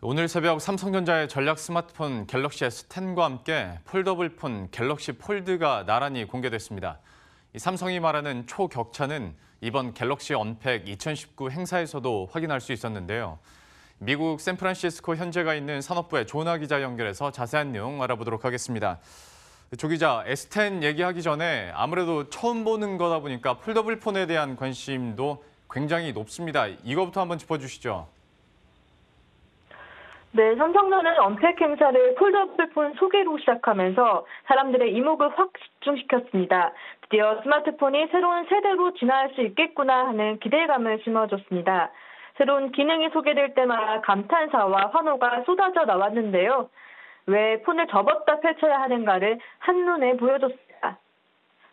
오늘 새벽 삼성전자의 전략 스마트폰 갤럭시 S10과 함께 폴더블폰 갤럭시 폴드가 나란히 공개됐습니다. 삼성이 말하는 초격차는 이번 갤럭시 언팩 2019 행사에서도 확인할 수 있었는데요. 미국 샌프란시스코 현재가 있는 산업부의 조은하 기자 연결해서 자세한 내용 알아보도록 하겠습니다. 조 기자, S10 얘기하기 전에 아무래도 처음 보는 거다 보니까 폴더블폰에 대한 관심도 굉장히 높습니다. 이거부터 한번 짚어주시죠. 네, 삼성전자는 언팩 행사를 폴더블폰 소개로 시작하면서 사람들의 이목을 확 집중시켰습니다. 드디어 스마트폰이 새로운 세대로 진화할 수 있겠구나 하는 기대감을 심어줬습니다. 새로운 기능이 소개될 때마다 감탄사와 환호가 쏟아져 나왔는데요. 왜 폰을 접었다 펼쳐야 하는가를 한눈에 보여줬습니다.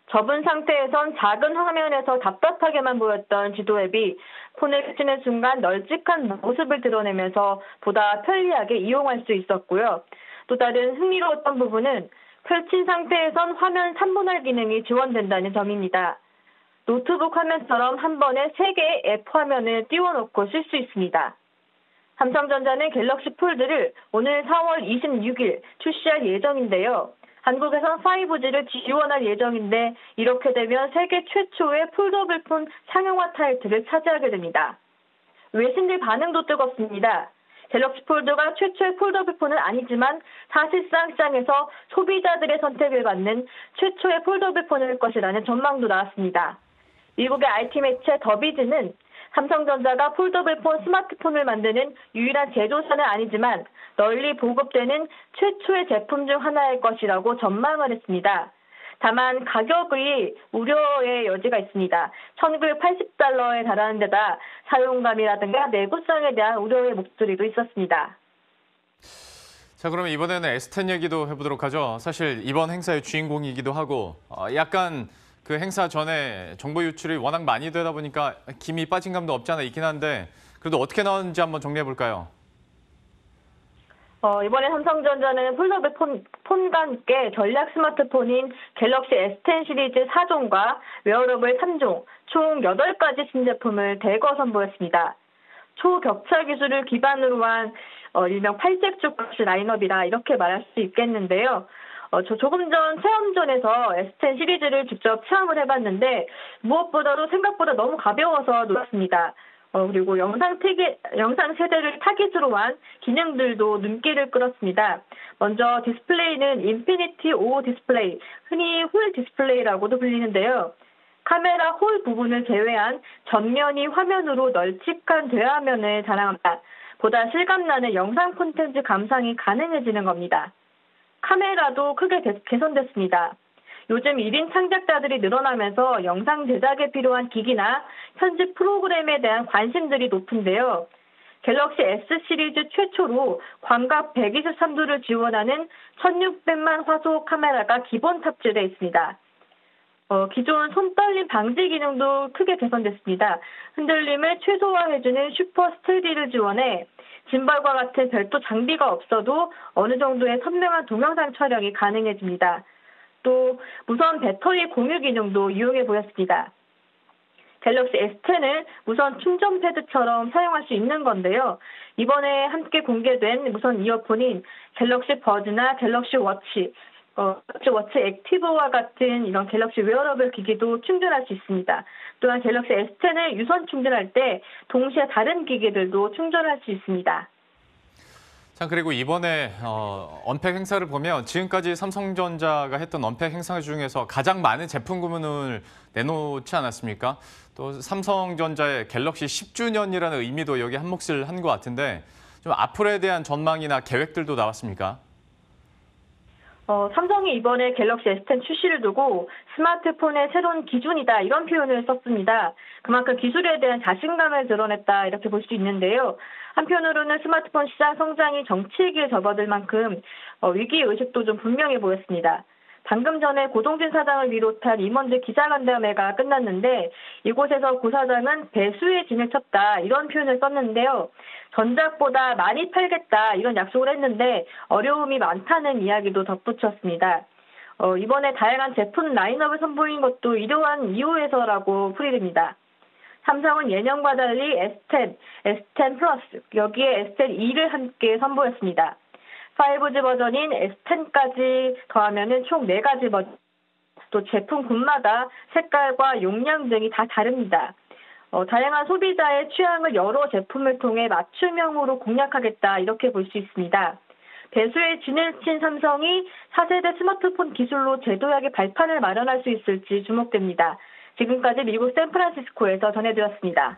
접은 상태에선 작은 화면에서 답답하게만 보였던 지도 앱이 폰을 펼치는 순간 널찍한 모습을 드러내면서 보다 편리하게 이용할 수 있었고요. 또 다른 흥미로웠던 부분은 펼친 상태에선 화면 3분할 기능이 지원된다는 점입니다. 노트북 화면처럼 한 번에 3개의 앱 화면을 띄워놓고 쓸 수 있습니다. 삼성전자는 갤럭시 폴드를 오늘 4월 26일 출시할 예정인데요. 한국에선 5G를 지원할 예정인데 이렇게 되면 세계 최초의 폴더블폰 상용화 타이틀을 차지하게 됩니다. 외신들 반응도 뜨겁습니다. 갤럭시 폴드가 최초의 폴더블폰은 아니지만 사실상 시장에서 소비자들의 선택을 받는 최초의 폴더블폰일 것이라는 전망도 나왔습니다. 미국의 IT 매체 더비즈는 삼성전자가 폴더블폰 스마트폰을 만드는 유일한 제조사는 아니지만 널리 보급되는 최초의 제품 중 하나일 것이라고 전망을 했습니다. 다만 가격이 우려의 여지가 있습니다. $1,980에 달하는 데다 사용감이라든가 내구성에 대한 우려의 목소리도 있었습니다. 자, 그러면 이번에는 S10 얘기도 해보도록 하죠. 사실 이번 행사의 주인공이기도 하고 약간 그 행사 전에 정보 유출이 워낙 많이 되다 보니까 김이 빠진 감도 없지 않아 있긴 한데 그래도 어떻게 나왔는지 한번 정리해 볼까요? 이번에 삼성전자는 폴더블폰과 함께 전략 스마트폰인 갤럭시 S10 시리즈 4종과 웨어러블 3종, 총 8가지 신제품을 대거 선보였습니다. 초격차 기술을 기반으로 한 일명 팔색조 값이 라인업이라 이렇게 말할 수 있겠는데요. 저 조금 전 체험존에서 S10 시리즈를 직접 체험을 해봤는데 무엇보다도 생각보다 너무 가벼워서 놀랐습니다. 그리고 영상 세대를 타깃으로 한 기능들도 눈길을 끌었습니다. 먼저 디스플레이는 인피니티 5 디스플레이, 흔히 홀 디스플레이라고도 불리는데요. 카메라 홀 부분을 제외한 전면이 화면으로 널찍한 대화면을 자랑합니다. 보다 실감나는 영상 콘텐츠 감상이 가능해지는 겁니다. 카메라도 크게 개선됐습니다. 요즘 1인 창작자들이 늘어나면서 영상 제작에 필요한 기기나 편집 프로그램에 대한 관심들이 높은데요. 갤럭시 S 시리즈 최초로 광각 123도를 지원하는 1600만 화소 카메라가 기본 탑재되어 있습니다. 기존 손떨림 방지 기능도 크게 개선됐습니다. 흔들림을 최소화해주는 슈퍼 스테디를 지원해 짐벌과 같은 별도 장비가 없어도 어느 정도의 선명한 동영상 촬영이 가능해집니다. 또 무선 배터리 공유 기능도 유용해 보였습니다. 갤럭시 S10을 무선 충전 패드처럼 사용할 수 있는 건데요. 이번에 함께 공개된 무선 이어폰인 갤럭시 버즈나 갤럭시 워치, 워치 액티브와 같은 이런 갤럭시 웨어러블 기기도 충전할 수 있습니다. 또한 갤럭시 S10을 유선 충전할 때 동시에 다른 기기들도 충전할 수 있습니다. 참, 그리고 이번에 언팩 행사를 보면 지금까지 삼성전자가 했던 언팩 행사 중에서 가장 많은 제품 구문을 내놓지 않았습니까? 또 삼성전자의 갤럭시 10주년이라는 의미도 여기 한몫을 한 것 같은데 좀 앞으로에 대한 전망이나 계획들도 나왔습니까? 삼성이 이번에 갤럭시 S10 출시를 두고 스마트폰의 새로운 기준이다 이런 표현을 썼습니다. 그만큼 기술에 대한 자신감을 드러냈다 이렇게 볼 수 있는데요. 한편으로는 스마트폰 시장 성장이 정체기에 접어들 만큼 위기의식도 좀 분명해 보였습니다. 방금 전에 고동진 사장을 비롯한 임원들 기자간담회가 끝났는데 이곳에서 고 사장은 배수의 진을 쳤다 이런 표현을 썼는데요. 전작보다 많이 팔겠다 이런 약속을 했는데 어려움이 많다는 이야기도 덧붙였습니다. 이번에 다양한 제품 라인업을 선보인 것도 이러한 이유에서라고 풀이됩니다. 삼성은 예년과 달리 S10, S10 플러스, 여기에 S10e를 함께 선보였습니다. 5G 버전인 S10까지 더하면 총 4가지 버전, 또 제품군마다 색깔과 용량 등이 다 다릅니다. 다양한 소비자의 취향을 여러 제품을 통해 맞춤형으로 공략하겠다, 이렇게 볼 수 있습니다. 배수의 진을 친 삼성이 4세대 스마트폰 기술로 제도약의 발판을 마련할 수 있을지 주목됩니다. 지금까지 미국 샌프란시스코에서 전해드렸습니다.